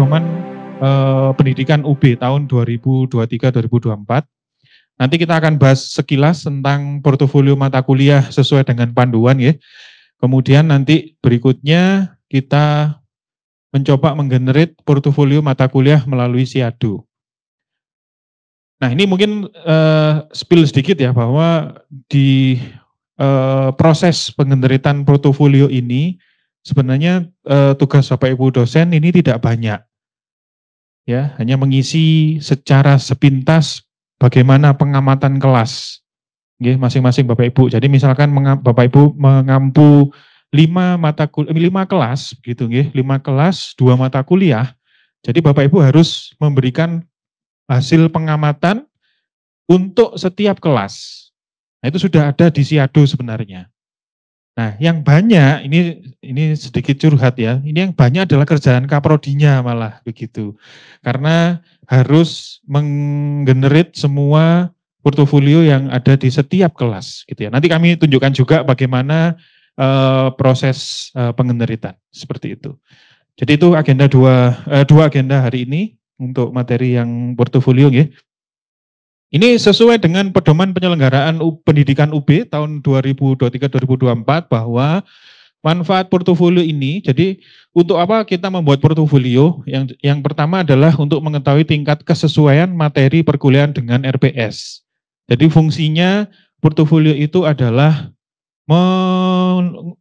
pedoman pendidikan UB tahun 2023-2024. Nanti kita akan bahas sekilas tentang portofolio mata kuliah sesuai dengan panduan ya. Kemudian nanti berikutnya kita mencoba menggenerate portofolio mata kuliah melalui Siado. Nah ini mungkin spill sedikit ya bahwa di proses penggeneritan portofolio ini sebenarnya tugas Bapak Ibu dosen ini tidak banyak. Ya, hanya mengisi secara sepintas bagaimana pengamatan kelas. Masing-masing Bapak Ibu. Jadi misalkan Bapak Ibu mengampu 5 kelas gitu nggih, 5 kelas, 2 mata kuliah. Jadi Bapak Ibu harus memberikan hasil pengamatan untuk setiap kelas. Nah, itu sudah ada di Siado sebenarnya. Nah, yang banyak ini sedikit curhat ya. Ini yang banyak adalah kerjaan kaprodinya malah begitu. Karena harus menggenerate semua portofolio yang ada di setiap kelas gitu ya. Nanti kami tunjukkan juga bagaimana proses penggeneritan seperti itu. Jadi itu agenda dua agenda hari ini untuk materi yang portofolio ya. Ini sesuai dengan pedoman penyelenggaraan pendidikan UB tahun 2023-2024 bahwa manfaat portofolio ini, jadi untuk apa kita membuat portofolio? Yang pertama adalah untuk mengetahui tingkat kesesuaian materi perkuliahan dengan RPS. Jadi fungsinya portofolio itu adalah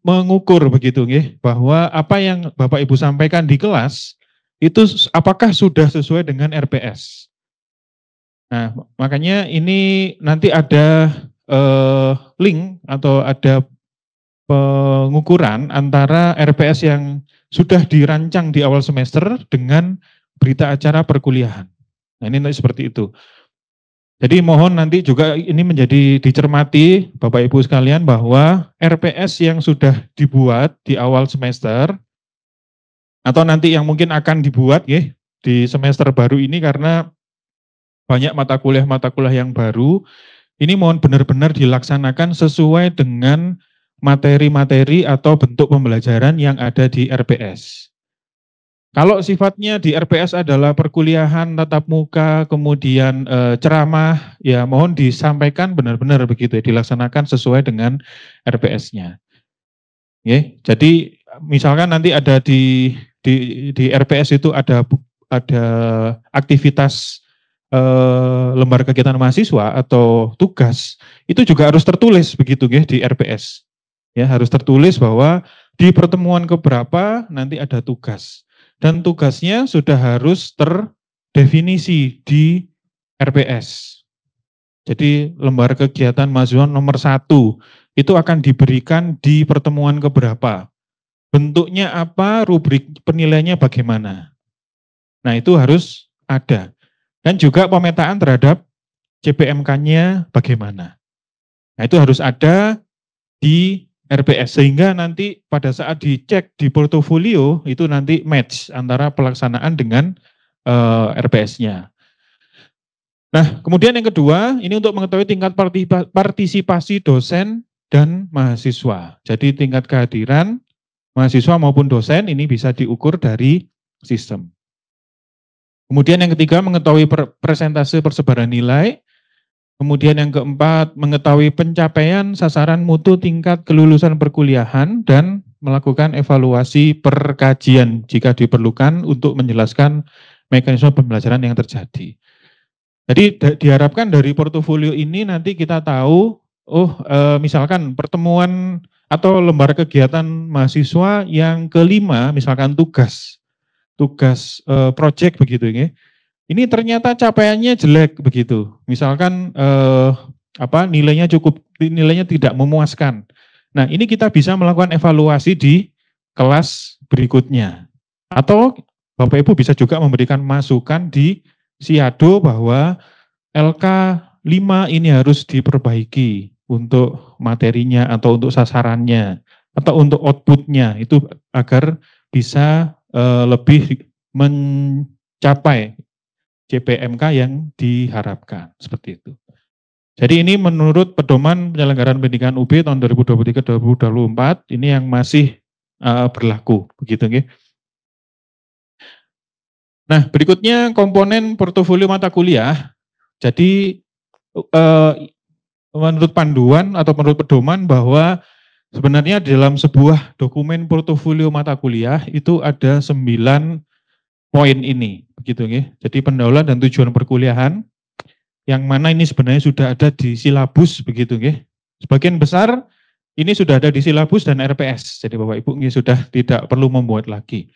mengukur begitu nggih, bahwa apa yang Bapak Ibu sampaikan di kelas itu apakah sudah sesuai dengan RPS. Nah, makanya ini nanti ada link atau ada pengukuran antara RPS yang sudah dirancang di awal semester dengan berita acara perkuliahan. Nah, ini nanti seperti itu. Jadi mohon nanti juga ini menjadi dicermati Bapak Ibu sekalian bahwa RPS yang sudah dibuat di awal semester atau nanti yang mungkin akan dibuat ya di semester baru ini karena banyak mata kuliah yang baru, ini mohon benar-benar dilaksanakan sesuai dengan materi-materi atau bentuk pembelajaran yang ada di RPS. Kalau sifatnya di RPS adalah perkuliahan tatap muka, kemudian ceramah, ya mohon disampaikan benar-benar begitu ya, dilaksanakan sesuai dengan RPS-nya. Jadi misalkan nanti ada di RPS itu ada aktivitas lembar kegiatan mahasiswa atau tugas itu juga harus tertulis begitu ya di RPS. Ya, harus tertulis bahwa di pertemuan keberapa nanti ada tugas dan tugasnya sudah harus terdefinisi di RPS. Jadi lembar kegiatan mahasiswa nomor 1 itu akan diberikan di pertemuan keberapa. Bentuknya apa, rubrik penilaiannya bagaimana. Nah, itu harus ada. Dan juga pemetaan terhadap CPMK-nya bagaimana. Nah itu harus ada di RPS, sehingga nanti pada saat dicek di portofolio, itu nanti match antara pelaksanaan dengan RPS-nya. Nah kemudian yang kedua, ini untuk mengetahui tingkat partisipasi dosen dan mahasiswa. Jadi tingkat kehadiran mahasiswa maupun dosen ini bisa diukur dari sistem. Kemudian yang ketiga mengetahui persentase persebaran nilai. Kemudian yang keempat mengetahui pencapaian sasaran mutu tingkat kelulusan perkuliahan dan melakukan evaluasi perkajian jika diperlukan untuk menjelaskan mekanisme pembelajaran yang terjadi. Jadi diharapkan dari portofolio ini nanti kita tahu, misalkan pertemuan atau lembar kegiatan mahasiswa yang kelima, misalkan tugas project begitu ya. Ini ternyata capaiannya jelek begitu. Misalkan nilainya tidak memuaskan. Nah, ini kita bisa melakukan evaluasi di kelas berikutnya. Atau Bapak Ibu bisa juga memberikan masukan di Siado bahwa LK 5 ini harus diperbaiki untuk materinya atau untuk sasarannya atau untuk outputnya itu agar bisa lebih mencapai CPMK yang diharapkan, seperti itu. Jadi ini menurut pedoman penyelenggaraan pendidikan UB tahun 2023-2024 ini yang masih berlaku, begitu nggih. Nah, berikutnya komponen portofolio mata kuliah. Jadi menurut panduan atau menurut pedoman bahwa sebenarnya dalam sebuah dokumen portofolio mata kuliah itu ada 9 poin ini, begitu nggih. Jadi pendahuluan dan tujuan perkuliahan, yang mana ini sebenarnya sudah ada di silabus, begitu nggih. Sebagian besar ini sudah ada di silabus dan RPS, jadi Bapak Ibu nggih sudah tidak perlu membuat lagi.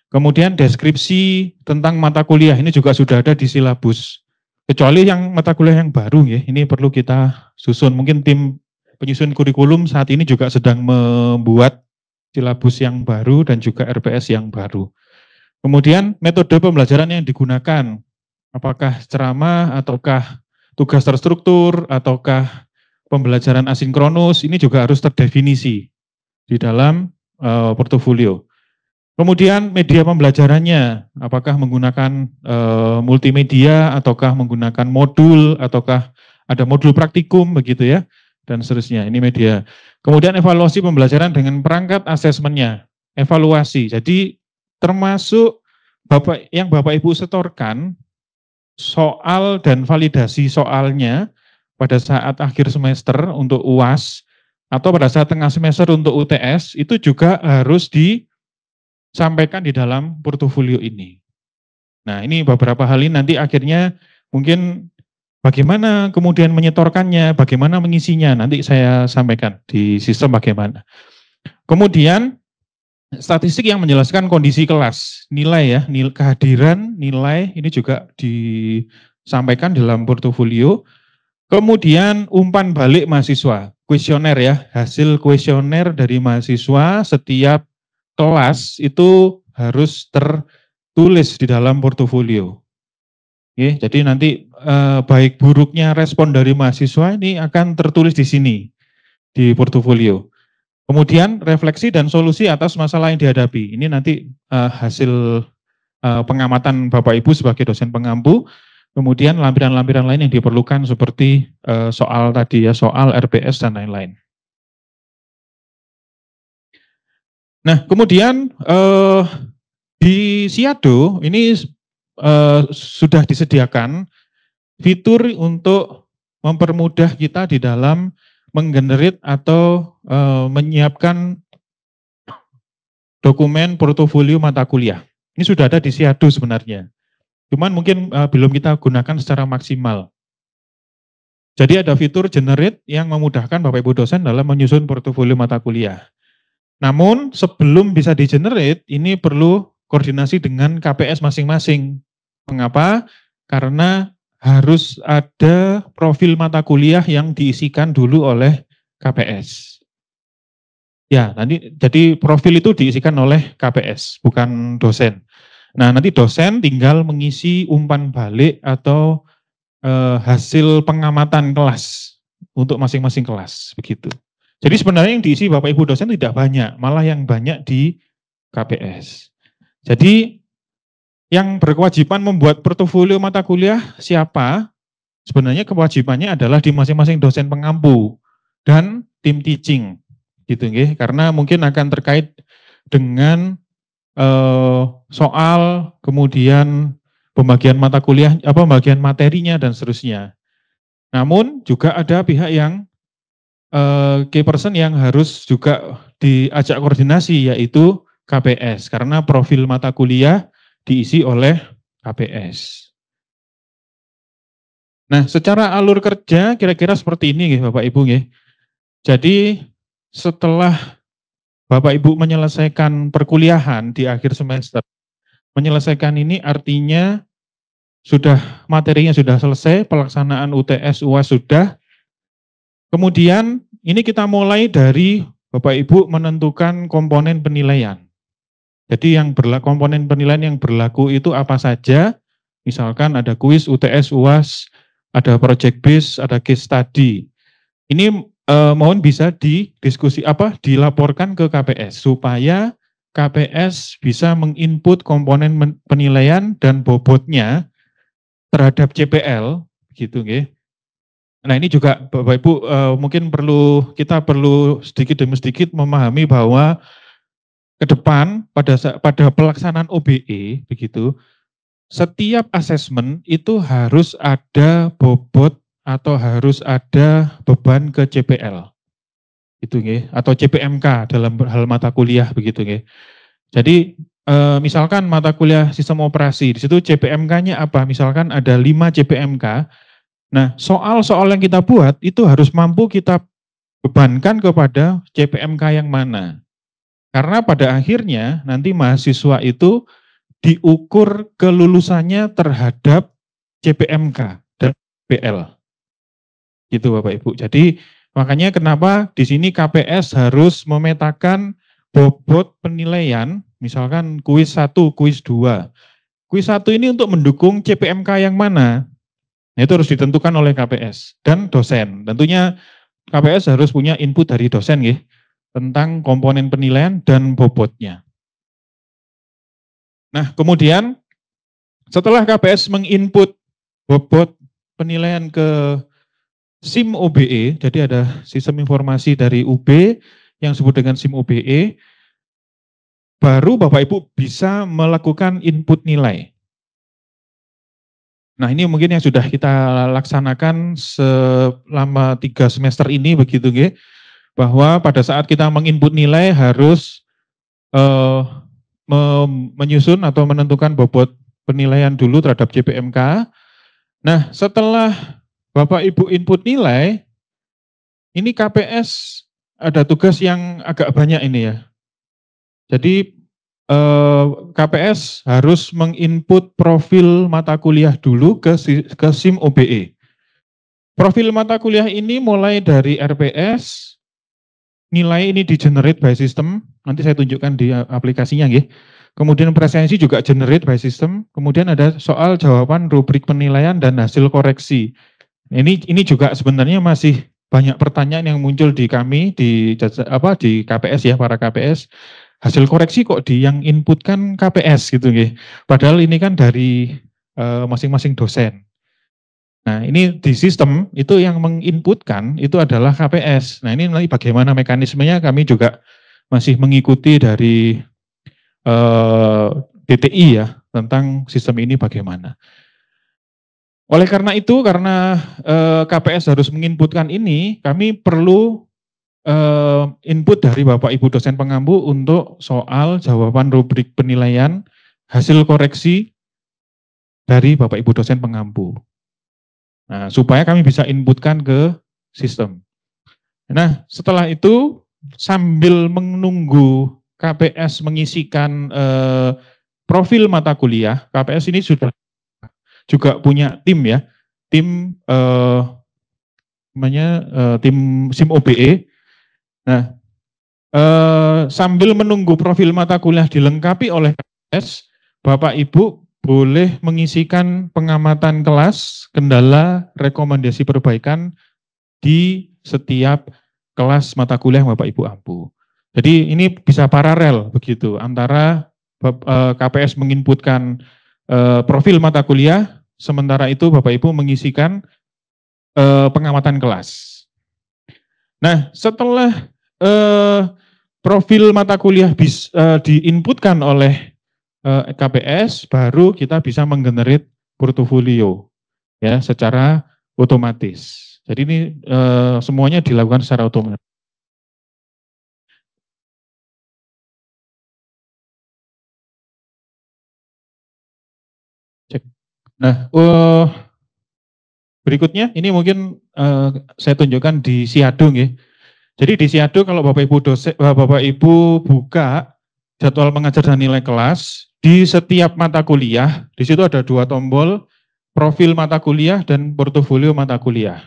Kemudian deskripsi tentang mata kuliah ini juga sudah ada di silabus. Kecuali yang mata kuliah yang baru ya, ini perlu kita susun. Mungkin tim penyusun kurikulum saat ini juga sedang membuat silabus yang baru dan juga RPS yang baru. Kemudian metode pembelajaran yang digunakan, apakah ceramah ataukah tugas terstruktur ataukah pembelajaran asinkronus, ini juga harus terdefinisi di dalam portofolio. Kemudian media pembelajarannya, apakah menggunakan multimedia, ataukah menggunakan modul, ataukah ada modul praktikum, begitu ya, dan seterusnya. Ini media. Kemudian evaluasi pembelajaran dengan perangkat asesmennya, evaluasi. Jadi termasuk yang Bapak Ibu setorkan, soal dan validasi soalnya pada saat akhir semester untuk UAS, atau pada saat tengah semester untuk UTS, itu juga harus sampaikan di dalam portofolio ini. Nah, ini beberapa hal ini nanti akhirnya mungkin bagaimana kemudian menyetorkannya, bagaimana mengisinya, nanti saya sampaikan di sistem bagaimana. Kemudian statistik yang menjelaskan kondisi kelas, nilai ya, kehadiran, nilai, ini juga disampaikan dalam portofolio. Kemudian umpan balik mahasiswa, kuesioner ya, hasil kuesioner dari mahasiswa setiap kelas itu harus tertulis di dalam portofolio. Oke, jadi nanti baik buruknya respon dari mahasiswa ini akan tertulis di sini, di portofolio. Kemudian refleksi dan solusi atas masalah yang dihadapi. Ini nanti hasil pengamatan Bapak Ibu sebagai dosen pengampu. Kemudian lampiran-lampiran lain yang diperlukan seperti soal tadi ya, soal RPS dan lain-lain. Nah, kemudian di Siado ini sudah disediakan fitur untuk mempermudah kita di dalam menggenerate atau menyiapkan dokumen portofolio mata kuliah. Ini sudah ada di Siado sebenarnya. Cuman mungkin belum kita gunakan secara maksimal. Jadi ada fitur generate yang memudahkan Bapak Ibu dosen dalam menyusun portofolio mata kuliah. Namun sebelum bisa di-generate, ini perlu koordinasi dengan KPS masing-masing. Mengapa? Karena harus ada profil mata kuliah yang diisikan dulu oleh KPS. Ya, nanti jadi profil itu diisikan oleh KPS, bukan dosen. Nah, nanti dosen tinggal mengisi umpan balik atau hasil pengamatan kelas untuk masing-masing kelas, begitu. Jadi sebenarnya yang diisi Bapak Ibu dosen tidak banyak, malah yang banyak di KPS. Jadi yang berkewajiban membuat portofolio mata kuliah siapa? Sebenarnya kewajibannya adalah di masing-masing dosen pengampu dan tim teaching, gitu nggih. Karena mungkin akan terkait dengan soal, kemudian pembagian mata kuliah, pembagian materinya dan seterusnya. Namun juga ada pihak yang key person yang harus juga diajak koordinasi, yaitu KPS, karena profil mata kuliah diisi oleh KPS. Nah, secara alur kerja kira-kira seperti ini Bapak Ibu nggih. Jadi setelah Bapak Ibu menyelesaikan perkuliahan di akhir semester, menyelesaikan ini artinya sudah materinya sudah selesai, pelaksanaan UTS UAS sudah. Kemudian ini kita mulai dari Bapak Ibu menentukan komponen penilaian. Jadi yang komponen penilaian yang berlaku itu apa saja? Misalkan ada kuis, UTS, UAS, ada project base, ada case study. Ini mohon bisa dilaporkan ke KPS supaya KPS bisa menginput komponen penilaian dan bobotnya terhadap CPL, gitu nggih. Nah, ini juga Bapak Ibu mungkin kita perlu sedikit demi sedikit memahami bahwa ke depan pada pelaksanaan OBE begitu, setiap asesmen itu harus ada bobot atau harus ada beban ke CPL. Gitu nggih, atau CPMK dalam hal mata kuliah begitu nggih. Jadi misalkan mata kuliah sistem operasi, di situ CPMK-nya apa? Misalkan ada 5 CPMK. Nah, soal-soal yang kita buat itu harus mampu kita bebankan kepada CPMK yang mana. Karena pada akhirnya nanti mahasiswa itu diukur kelulusannya terhadap CPMK dan PL. Gitu Bapak Ibu. Jadi makanya kenapa di sini KPS harus memetakan bobot penilaian, misalkan kuis 1, kuis 2. Kuis 1 ini untuk mendukung CPMK yang mana? Nah, itu harus ditentukan oleh KPS dan dosen. Tentunya KPS harus punya input dari dosen ya, tentang komponen penilaian dan bobotnya. Nah, kemudian setelah KPS menginput bobot penilaian ke SIM OBE, jadi ada sistem informasi dari UB yang disebut dengan SIM OBE, baru Bapak Ibu bisa melakukan input nilai. Nah, ini mungkin yang sudah kita laksanakan selama 3 semester ini begitu nggih, bahwa pada saat kita menginput nilai harus menyusun atau menentukan bobot penilaian dulu terhadap CPMK. Nah, setelah Bapak Ibu input nilai, ini KPS ada tugas yang agak banyak ini ya. Jadi KPS harus menginput profil mata kuliah dulu ke SIM OBE. Profil mata kuliah ini mulai dari RPS, nilai ini di-generate by system, nanti saya tunjukkan di aplikasinya nggih. Kemudian presensi juga generate by system, kemudian ada soal jawaban rubrik penilaian dan hasil koreksi. Ini juga sebenarnya masih banyak pertanyaan yang muncul di kami di KPS ya, para KPS. Hasil koreksi kok yang inputkan KPS gitu nggih. Padahal ini kan dari masing-masing dosen. Nah, ini di sistem itu yang menginputkan itu adalah KPS. Nah, ini nanti bagaimana mekanismenya kami juga masih mengikuti dari DTI ya, tentang sistem ini bagaimana. Oleh karena itu, karena KPS harus menginputkan ini, kami perlu input dari Bapak Ibu dosen pengampu untuk soal jawaban rubrik penilaian hasil koreksi dari Bapak Ibu dosen pengampu. Nah, supaya kami bisa inputkan ke sistem. Nah, setelah itu sambil menunggu KPS mengisikan profil mata kuliah, KPS ini sudah juga punya tim ya, tim tim SIM OBE. Nah, sambil menunggu profil mata kuliah dilengkapi oleh KPS, Bapak Ibu boleh mengisikan pengamatan kelas, kendala, rekomendasi perbaikan di setiap kelas mata kuliah yang Bapak Ibu ampu. Jadi ini bisa paralel begitu antara KPS menginputkan profil mata kuliah, sementara itu Bapak Ibu mengisikan pengamatan kelas. Nah, setelah profil mata kuliah diinputkan oleh KPS, baru kita bisa menggenerate portofolio ya secara otomatis. Jadi ini semuanya dilakukan secara otomatis. Nah, berikutnya ini mungkin saya tunjukkan di Siado ya. Jadi di Siado kalau Bapak Ibu buka jadwal mengajar dan nilai kelas, di setiap mata kuliah, di situ ada 2 tombol, profil mata kuliah dan portofolio mata kuliah.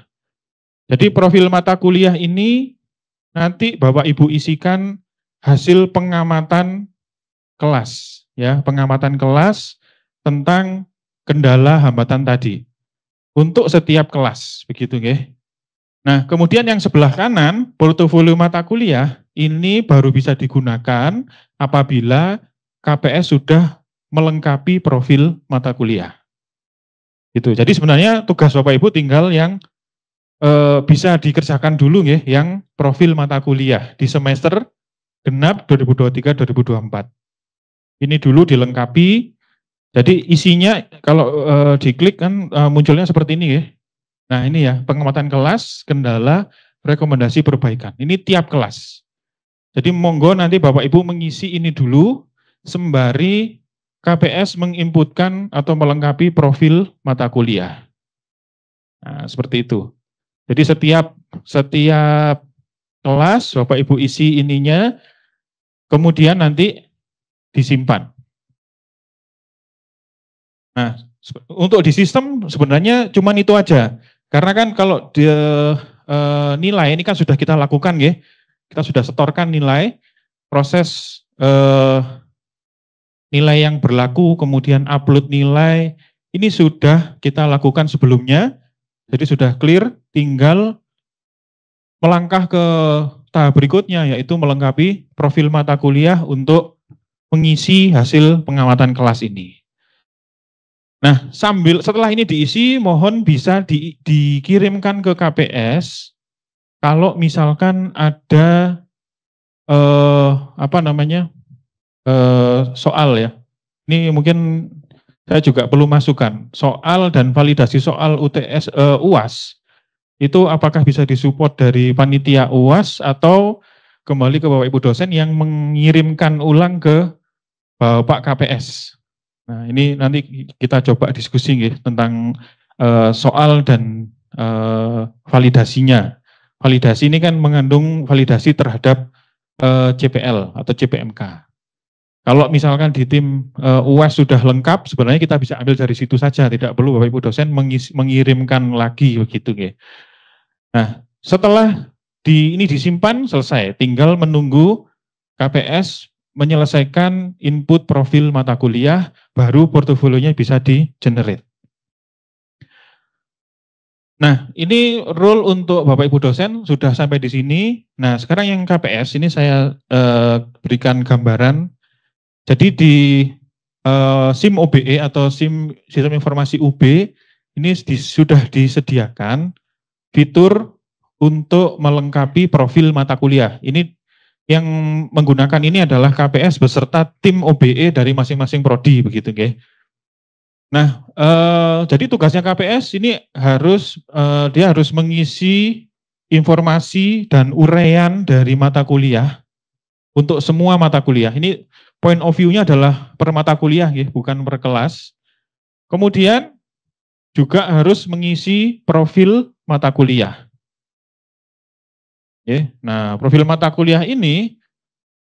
Jadi profil mata kuliah ini nanti Bapak Ibu isikan hasil pengamatan kelas, ya, pengamatan kelas tentang kendala hambatan tadi untuk setiap kelas, begitu nggih. Nah, kemudian yang sebelah kanan, portofolio mata kuliah, ini baru bisa digunakan apabila KPS sudah melengkapi profil mata kuliah. Gitu. Jadi sebenarnya tugas Bapak Ibu tinggal yang bisa dikerjakan dulu ya, yang profil mata kuliah di semester genap 2023-2024. Ini dulu dilengkapi, Jadi isinya kalau diklik kan munculnya seperti ini ya. Nah ini ya, pengamatan kelas, kendala, rekomendasi perbaikan. Ini tiap kelas. Jadi monggo nanti Bapak Ibu mengisi ini dulu, sembari KPS menginputkan atau melengkapi profil mata kuliah. Nah, seperti itu. Jadi setiap kelas Bapak Ibu isi ininya, kemudian nanti disimpan. Nah, untuk di sistem sebenarnya cuma itu aja. Karena kan kalau nilai ini kan sudah kita lakukan ya. Kita sudah setorkan nilai, proses nilai yang berlaku, kemudian upload nilai, ini sudah kita lakukan sebelumnya. Jadi sudah clear, tinggal melangkah ke tahap berikutnya, yaitu melengkapi profil mata kuliah untuk mengisi hasil pengamatan kelas ini. Nah, setelah ini diisi, mohon bisa dikirimkan ke KPS. Kalau misalkan ada soal ya. Ini mungkin saya juga perlu masukkan soal dan validasi soal UTS UAS itu apakah bisa disupport dari panitia UAS atau kembali ke Bapak Ibu dosen yang mengirimkan ulang ke Bapak KPS. Nah, ini nanti kita coba diskusi ya, tentang soal dan validasinya. Validasi ini kan mengandung validasi terhadap CPL atau CPMK. Kalau misalkan di tim UAS sudah lengkap, sebenarnya kita bisa ambil dari situ saja, tidak perlu Bapak Ibu dosen mengirimkan lagi begitu ya. Nah, setelah ini disimpan selesai, tinggal menunggu KPS menyelesaikan input profil mata kuliah, baru portofolionya bisa di-generate. Nah, ini rule untuk Bapak Ibu dosen sudah sampai di sini. Nah, sekarang yang KPS ini saya berikan gambaran. Jadi di SIM OBE atau SIM Sistem Informasi UB ini sudah disediakan fitur untuk melengkapi profil mata kuliah. Ini yang menggunakan ini adalah KPS beserta tim OBE dari masing-masing prodi begitu, ya. Nah, jadi tugasnya KPS ini dia harus mengisi informasi dan uraian dari mata kuliah untuk semua mata kuliah. Ini point of view-nya adalah per mata kuliah, ya, bukan per kelas. Kemudian juga harus mengisi profil mata kuliah. Nah, profil mata kuliah ini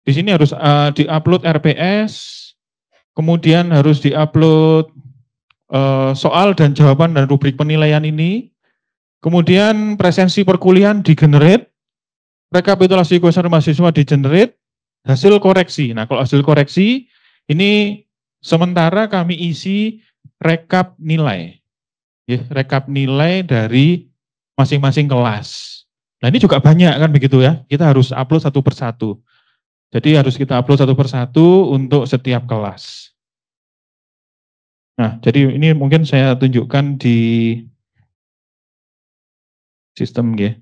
di sini harus diupload RPS, kemudian harus diupload soal dan jawaban dan rubrik penilaian ini, kemudian presensi perkuliahan di-generate, rekapitulasi kuesioner mahasiswa di-generate, hasil koreksi. Nah, kalau hasil koreksi ini sementara kami isi rekap nilai, rekap nilai dari masing-masing kelas. Nah, ini juga banyak kan begitu ya, kita harus upload satu persatu. Jadi harus kita upload satu persatu untuk setiap kelas. Nah, jadi ini mungkin saya tunjukkan di sistem ya.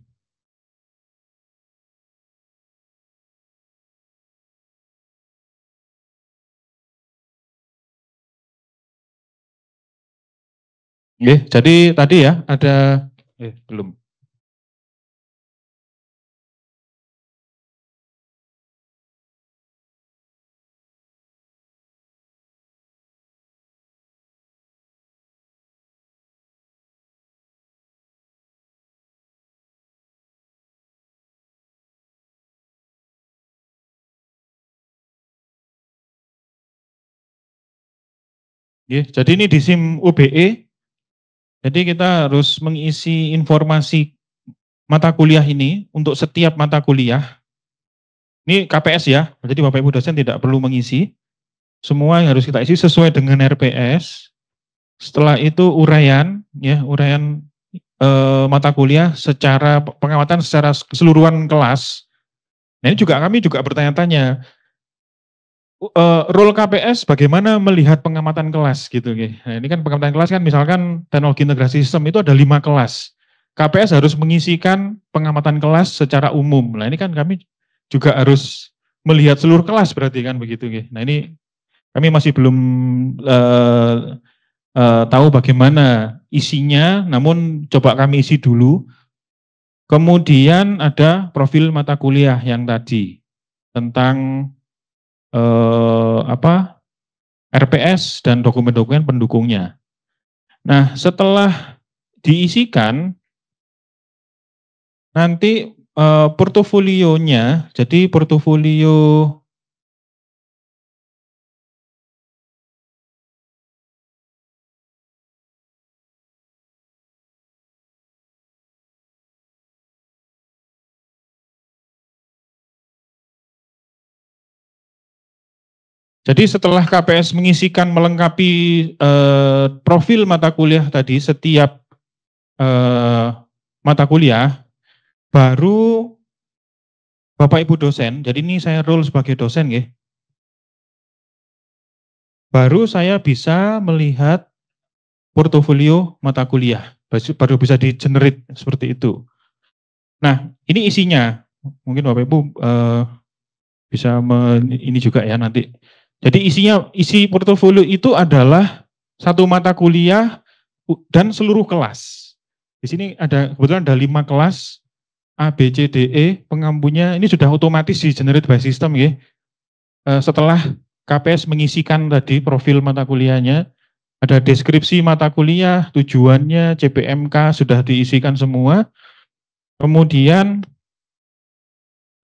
Jadi tadi ya ada belum. Jadi ini di SIM UBE. Jadi kita harus mengisi informasi mata kuliah ini untuk setiap mata kuliah. Ini KPS ya, jadi Bapak Ibu dosen tidak perlu mengisi. Semua yang harus kita isi sesuai dengan RPS. Setelah itu uraian, ya uraian mata kuliah secara pengamatan secara keseluruhan kelas. Nah, ini juga kami juga bertanya-tanya, role KPS bagaimana melihat pengamatan kelas gitu. Nah, ini kan pengamatan kelas kan misalkan teknologi integrasi sistem itu ada 5 kelas. KPS harus mengisikan pengamatan kelas secara umum. Nah, ini kan kami juga harus melihat seluruh kelas berarti kan begitu. Nah, ini Kami masih belum tahu bagaimana isinya, namun coba kami isi dulu. Kemudian ada profil mata kuliah yang tadi tentang RPS dan dokumen-dokumen pendukungnya. Nah, setelah diisikan, nanti portofolionya, jadi portofolio jadi setelah KPS mengisikan melengkapi profil mata kuliah tadi setiap mata kuliah, baru Bapak Ibu dosen, jadi ini saya role sebagai dosen ya, baru saya bisa melihat portofolio mata kuliah, baru bisa di-generate seperti itu. Nah, ini isinya, mungkin Bapak Ibu bisa ini juga ya nanti. Jadi isi portofolio itu adalah satu mata kuliah dan seluruh kelas. Di sini kebetulan ada 5 kelas A, B, C, D, E, pengampunya ini sudah otomatis di generate by system ya. Setelah KPS mengisikan tadi profil mata kuliahnya, ada deskripsi mata kuliah, tujuannya, CPMK sudah diisikan semua. Kemudian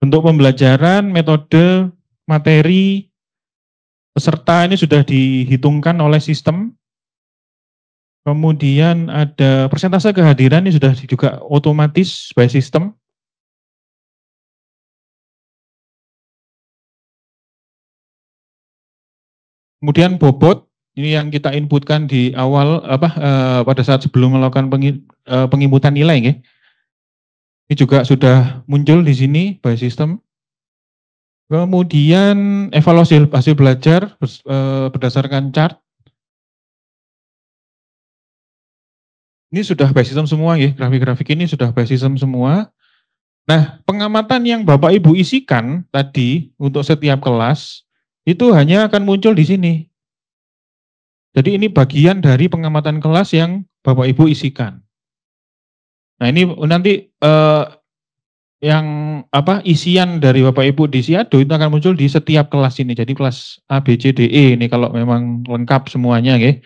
bentuk pembelajaran, metode, materi, peserta ini sudah dihitungkan oleh sistem. Kemudian ada persentase kehadiran ini sudah juga otomatis by system. Kemudian bobot ini yang kita inputkan di awal pada saat sebelum melakukan penginputan nilai ya. Ini juga sudah muncul di sini by system. Kemudian evaluasi hasil belajar berdasarkan chart. Ini sudah by system semua ya, grafik-grafik ini sudah by system semua. Nah, pengamatan yang Bapak Ibu isikan tadi untuk setiap kelas itu hanya akan muncul di sini. Jadi ini bagian dari pengamatan kelas yang Bapak Ibu isikan. Nah, ini nanti yang isian dari Bapak Ibu di Siado itu akan muncul di setiap kelas ini. Jadi kelas A, B, C, D, E ini kalau memang lengkap semuanya ya.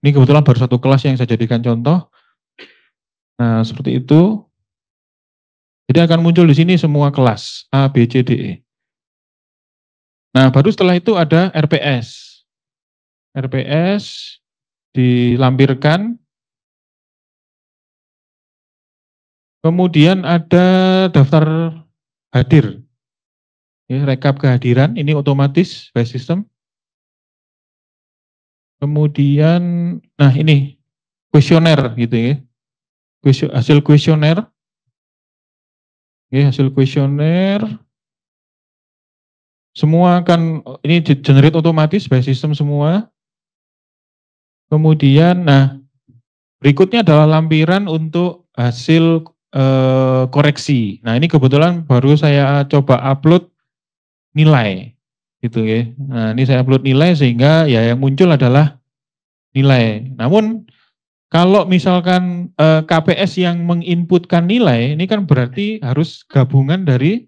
Ini kebetulan baru satu kelas yang saya jadikan contoh. Nah, seperti itu. Jadi akan muncul di sini semua kelas A, B, C, D, E. Nah, baru setelah itu ada RPS. RPS dilampirkan. Kemudian ada daftar hadir. Ya, rekap kehadiran, ini otomatis by system. Kemudian, nah ini kuesioner gitu ya. Hasil kuesioner. Ya, hasil kuesioner. Semua akan, ini generate otomatis by system semua. Kemudian, nah berikutnya adalah lampiran untuk hasil koreksi. Nah ini kebetulan baru saya coba upload nilai. Gitu ya. Nah ini saya upload nilai sehingga ya yang muncul adalah nilai. Namun kalau misalkan KPS yang menginputkan nilai, ini kan berarti harus gabungan dari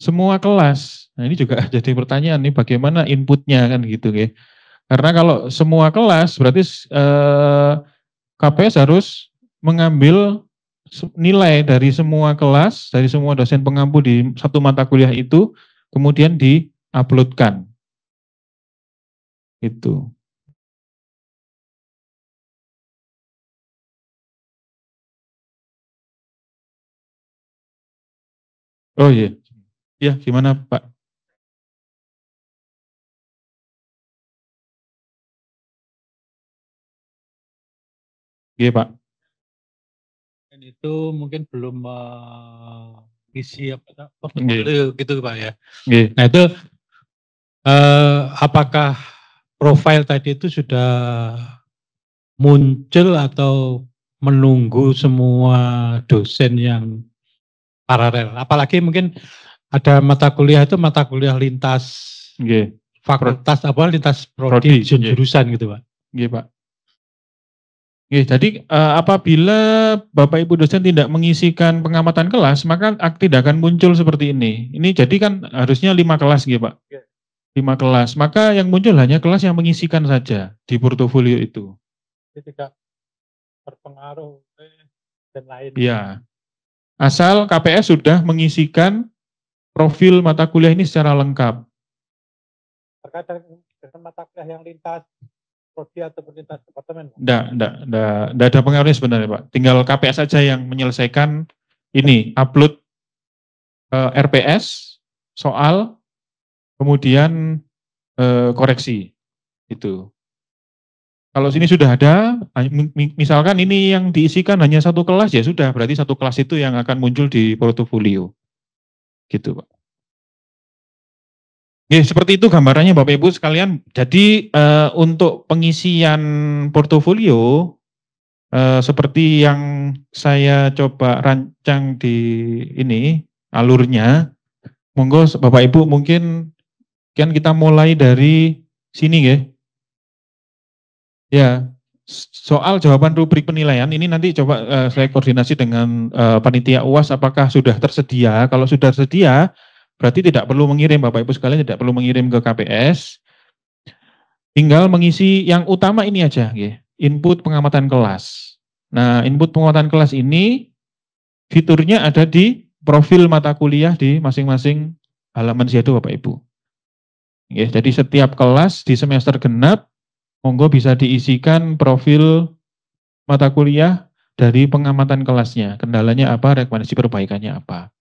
semua kelas. Nah ini juga jadi pertanyaan nih bagaimana inputnya kan gitu ya. Karena kalau semua kelas berarti KPS harus mengambil nilai dari semua kelas, dari semua dosen pengampu di satu mata kuliah itu, kemudian di-uploadkan. Itu. Oh iya. Ya, gimana Pak? Iya Pak. Dan itu mungkin belum isi portfolio gitu Pak ya. Iya. Nah itu apakah profil tadi itu sudah muncul atau menunggu semua dosen yang paralel? Apalagi mungkin ada mata kuliah itu mata kuliah lintas fakultas apa lintas prodi jurusan gitu Pak. Iya Pak. Jadi apabila Bapak Ibu dosen tidak mengisikan pengamatan kelas, maka tidak akan muncul seperti ini. Ini jadi kan harusnya 5 kelas gitu Pak. 5 kelas, maka yang muncul hanya kelas yang mengisikan saja di portofolio itu. Jadi tidak berpengaruh dan lain. Iya. Asal KPS sudah mengisikan profil mata kuliah ini secara lengkap. Terkait dengan mata kuliah yang lintas prodi ataupun lintas departemen? Enggak ada pengaruhnya sebenarnya Pak. Tinggal KPS saja yang menyelesaikan ini, upload RPS, soal, kemudian koreksi. Itu. Kalau sini sudah ada, misalkan ini yang diisikan hanya 1 kelas, ya sudah, berarti 1 kelas itu yang akan muncul di portofolio. Gitu Pak. Ya, seperti itu gambarannya Bapak Ibu sekalian. Jadi untuk pengisian portofolio seperti yang saya coba rancang di ini alurnya, monggo Bapak Ibu mungkin kan kita mulai dari sini ya. Ya, soal jawaban rubrik penilaian ini nanti coba saya koordinasi dengan panitia UAS apakah sudah tersedia. Kalau sudah tersedia berarti tidak perlu mengirim, Bapak Ibu sekalian tidak perlu mengirim ke KPS. Tinggal mengisi yang utama ini aja, input pengamatan kelas. Nah, input pengamatan kelas ini fiturnya ada di profil mata kuliah di masing-masing halaman Z2 Bapak Ibu. Jadi setiap kelas di semester genap, monggo bisa diisikan profil mata kuliah dari pengamatan kelasnya. Kendalanya apa, rekomendasi perbaikannya apa.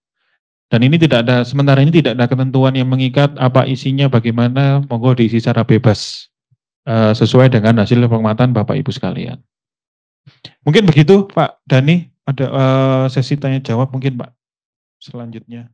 Dan ini tidak ada, sementara ini tidak ada ketentuan yang mengikat apa isinya, bagaimana, monggo diisi secara bebas sesuai dengan hasil pengamatan Bapak Ibu sekalian. Mungkin begitu Pak Dhani, ada sesi tanya jawab mungkin Pak selanjutnya.